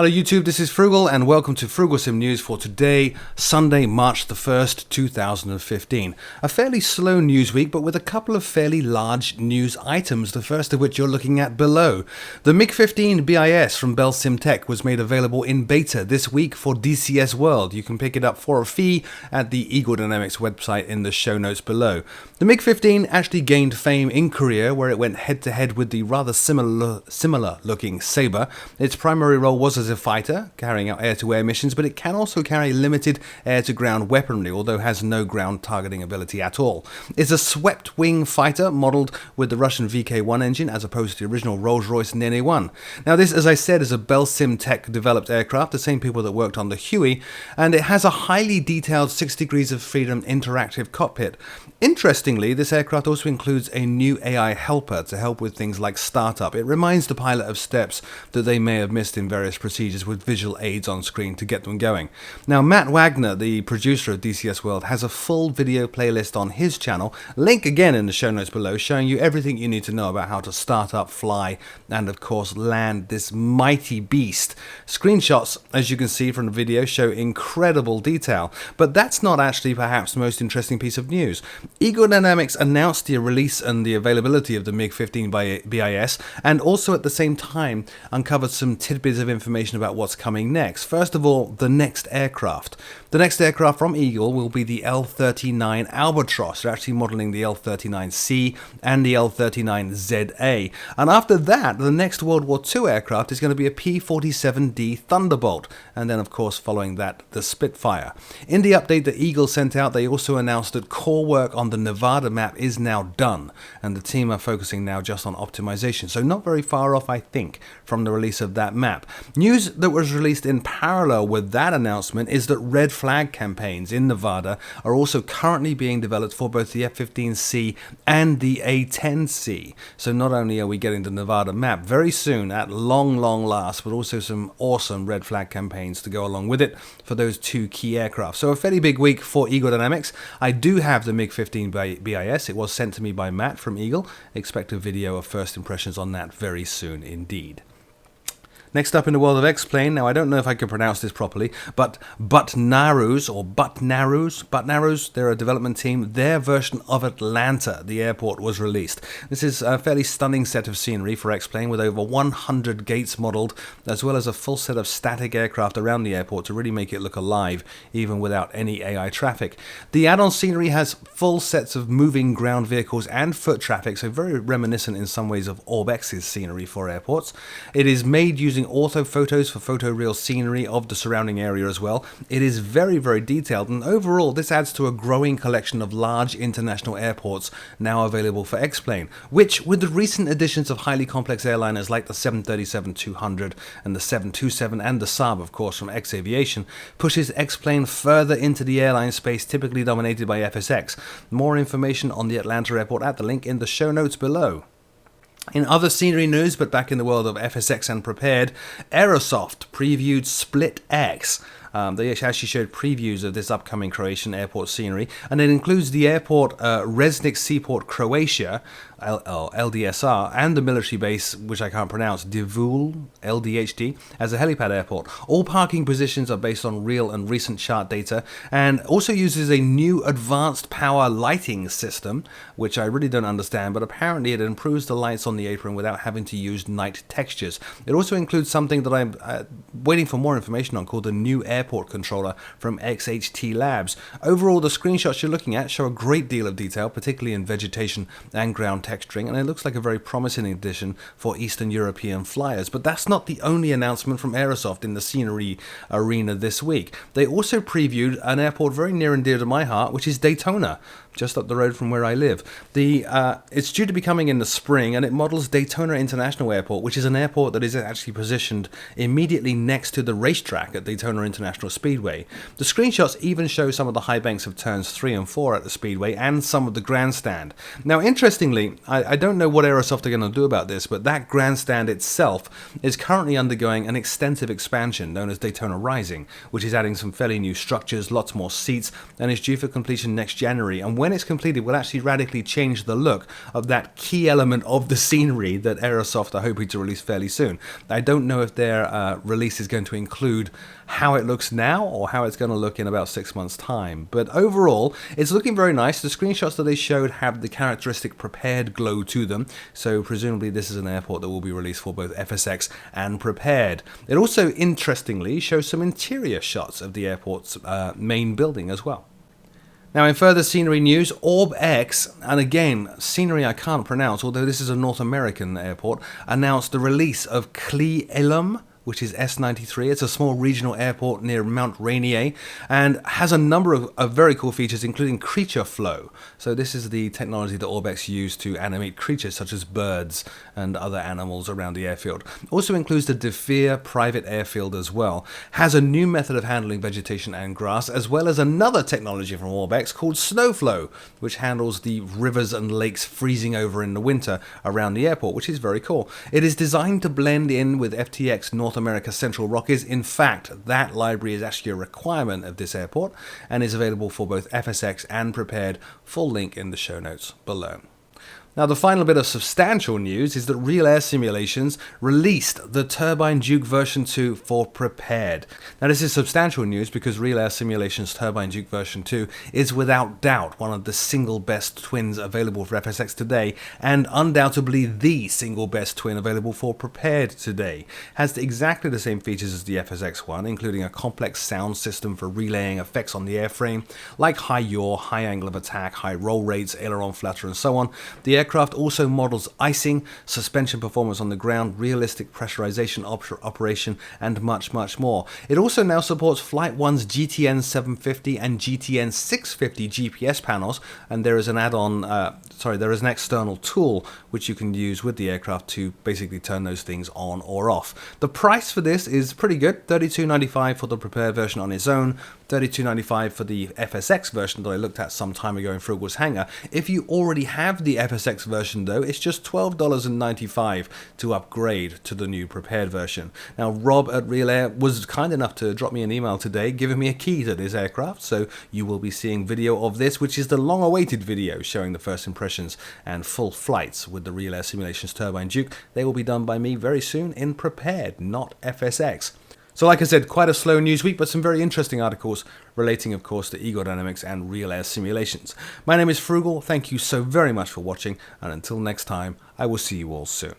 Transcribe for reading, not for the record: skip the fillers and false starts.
Hello YouTube, this is Frugal and welcome to Frooglesim News for today, Sunday, March the 1st, 2015. A fairly slow news week, but with a couple of fairly large news items, the first of which you're looking at below. The MiG-15 BIS from Frooglesim Tech was made available in beta this week for DCS World. You can pick it up for a fee at the Eagle Dynamics website in the show notes below. The MiG-15 actually gained fame in Korea, where it went head-to-head with the rather similar-looking Sabre. Its primary role was as a fighter, carrying out air-to-air missions, but it can also carry limited air-to-ground weaponry, although has no ground targeting ability at all. It's a swept-wing fighter modelled with the Russian VK-1 engine, as opposed to the original Rolls-Royce Nene-1. Now this, as I said, is a Frooglesim Tech-developed aircraft, the same people that worked on the Huey, and it has a highly detailed 6 degrees of freedom interactive cockpit. Interestingly, this aircraft also includes a new AI helper to help with things like startup. It reminds the pilot of steps that they may have missed in various procedures with visual aids on screen to get them going. Now, Matt Wagner, the producer of DCS World, has a full video playlist on his channel, link again in the show notes below, showing you everything you need to know about how to start up, fly, and of course land this mighty beast. Screenshots, as you can see from the video, show incredible detail, but that's not actually perhaps the most interesting piece of news. Eagle Dynamics announced the release and the availability of the MiG-15 BIS, and also at the same time uncovered some tidbits of information about what's coming next. First of all, the next aircraft. The next aircraft from Eagle will be the L-39 Albatros. They're actually modelling the L-39C and the L-39ZA. And after that, the next World War II aircraft is going to be a P-47D Thunderbolt. And then, of course, following that, the Spitfire. In the update that Eagle sent out, they also announced that core work on the Nevada map is now done. And the team are focusing now just on optimization. So not very far off, I think, from the release of that map. News that was released in parallel with that announcement is that red flag campaigns in Nevada are also currently being developed for both the F-15C and the A-10C. So not only are we getting the Nevada map very soon at long last, but also some awesome red flag campaigns to go along with it for those two key aircraft. So a fairly big week for Eagle Dynamics. I do have the MiG-15 BIS. It was sent to me by Matt from Eagle. Expect a video of first impressions on that very soon indeed. Next up in the world of X-Plane, now I don't know if I can pronounce this properly, but Butnarus, they're a development team, their version of Atlanta, the airport, was released. This is a fairly stunning set of scenery for X-Plane with over 100 gates modelled, as well as a full set of static aircraft around the airport to really make it look alive, even without any AI traffic. The add-on scenery has full sets of moving ground vehicles and foot traffic, so very reminiscent in some ways of Orbex's scenery for airports. It is made using ortho photos for photoreal scenery of the surrounding area as well. It is very detailed, and overall this adds to a growing collection of large international airports now available for X-Plane, which, with the recent additions of highly complex airliners like the 737-200 and the 727 and the Saab, of course, from X Aviation, pushes X-Plane further into the airline space typically dominated by FSX. More information on the Atlanta airport at the link in the show notes below. In other scenery news, but back in the world of FSX and Prepared, Aerosoft previewed Split X. They actually showed previews of this upcoming Croatian airport scenery, and it includes the airport Resnik Seaport, Croatia, LDSR, and the military base, which I can't pronounce, Divul, LDHD, as a helipad airport. All parking positions are based on real and recent chart data, and also uses a new advanced power lighting system, which I really don't understand, but apparently it improves the lights on the apron without having to use night textures. It also includes something that I'm waiting for more information on, called the new airport controller from XHT Labs. Overall, the screenshots you're looking at show a great deal of detail, particularly in vegetation and ground texturing, and it looks like a very promising addition for Eastern European flyers. But that's not the only announcement from Aerosoft in the scenery arena this week. They also previewed an airport very near and dear to my heart, which is Daytona, just up the road from where I live. It's due to be coming in the spring, and it models Daytona International Airport, which is an airport that is actually positioned immediately next to the racetrack at Daytona International International Speedway. The screenshots even show some of the high banks of turns 3 and 4 at the Speedway and some of the grandstand. Now, interestingly, I don't know what Aerosoft are going to do about this, but that grandstand itself is currently undergoing an extensive expansion known as Daytona Rising, which is adding some fairly new structures, lots more seats, and is due for completion next January. And when it's completed, will actually radically change the look of that key element of the scenery that Aerosoft are hoping to release fairly soon. I don't know if their release is going to include how it looks now or how it's going to look in about 6 months' time. But overall, it's looking very nice. The screenshots that they showed have the characteristic prepared glow to them, so presumably this is an airport that will be released for both FSX and prepared. It also, interestingly, shows some interior shots of the airport's main building as well. Now, in further scenery news, OrbX, and again, scenery I can't pronounce, although this is a North American airport, announced the release of Cle Elum, which is S93. It's a small regional airport near Mount Rainier and has a number of very cool features, including creature flow. So this is the technology that OrbX used to animate creatures such as birds and other animals around the airfield. Also includes the DeFeer private airfield as well. Has a new method of handling vegetation and grass, as well as another technology from OrbX called Snowflow, which handles the rivers and lakes freezing over in the winter around the airport, which is very cool. It is designed to blend in with FTX North America Central Rockies. In fact, that library is actually a requirement of this airport and is available for both FSX and prepared. Full link in the show notes below. Now, the final bit of substantial news is that Real Air Simulations released the Turbine Duke version 2 for prepared. Now, this is substantial news because Real Air Simulations Turbine Duke version 2 is without doubt one of the single best twins available for FSX today, and undoubtedly the single best twin available for prepared today. Has exactly the same features as the FSX one, including a complex sound system for relaying effects on the airframe, like high yaw, high angle of attack, high roll rates, aileron flutter, and so on. The aircraft also models icing, suspension performance on the ground, realistic pressurization operation, and much, much more. It also now supports Flight 1's GTN 750 and GTN 650 GPS panels, and there is an add-on, there is an external tool which you can use with the aircraft to basically turn those things on or off. The price for this is pretty good, $32.95 for the prepared version on its own, $32.95 for the FSX version that I looked at some time ago in Frugal's Hangar. If you already have the FSX version though, it's just $12.95 to upgrade to the new prepared version. Now, Rob at Real Air was kind enough to drop me an email today giving me a key to this aircraft, so you will be seeing video of this, which is the long-awaited video showing the first impressions and full flights with the Real Air Simulations Turbine Duke. They will be done by me very soon in prepared, not FSX. So like I said, quite a slow news week, but some very interesting articles relating, of course, to Ego Dynamics and Real Air Simulations. My name is Frugal, thank you so very much for watching, and until next time, I will see you all soon.